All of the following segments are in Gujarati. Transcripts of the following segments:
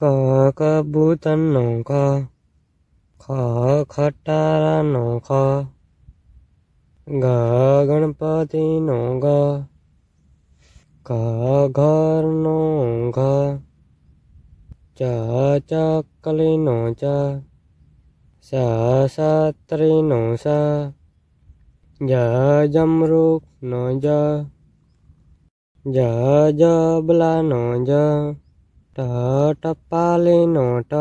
ક કબૂતરનો ખ, ખ ખટારાનો ખ, ગ ગણપતિનો ગ, ઘ ઘરનો ઘ, ચ ચકલીનો ચ, સ છત્રીનો સ, જ જમરૂખનો જ, જ જબલાનો જ, ટ ટપાલીનો ટ,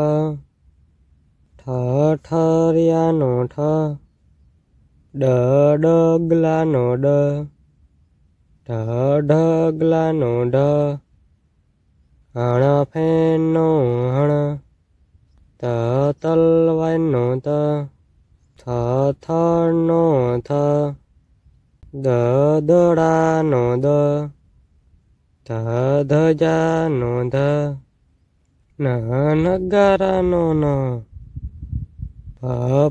ઠ ઠરિયાનો ઠ, ડ ડગલાનો ડ, ઢ ઢગલાનો ઢ, હણ ફેનનો હણ, ત તલવારનો ત, થ થળનો થ, દ દડાનો દ, ધ ધજાનો ધ, ન નગારાનો ન, પ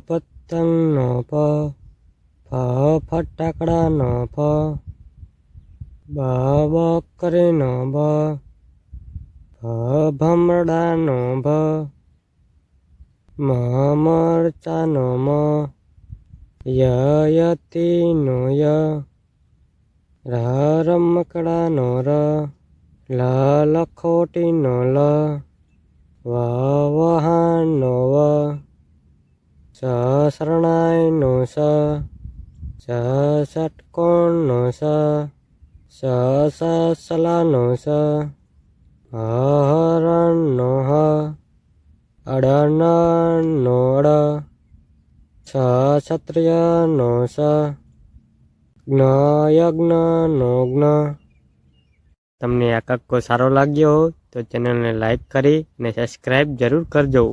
પતંગનો પ, ફ ફટાકડાનો ફ, બ બકરીનો બ, ભ ભમરડાનો ભ, મ મરચાનો મ, ય યતીનો ય, ર રમકડાનો ર, લ લખોટીનો લ, વ વહાણનો વ, સ શરણાઈનો સ, સ ષટકોણનો સ, સ સલાનો સ, હ હરણનો હ, અડનનો અડ, છ ક્ષત્રિયનો સ, જ્ઞ યજ્ઞનો જ્ઞ. તમને આ કક્કો સારો લાગ્યો હોય તો ચેનલને લાઈક કરી અને સબસ્ક્રાઈબ જરૂર કરજો.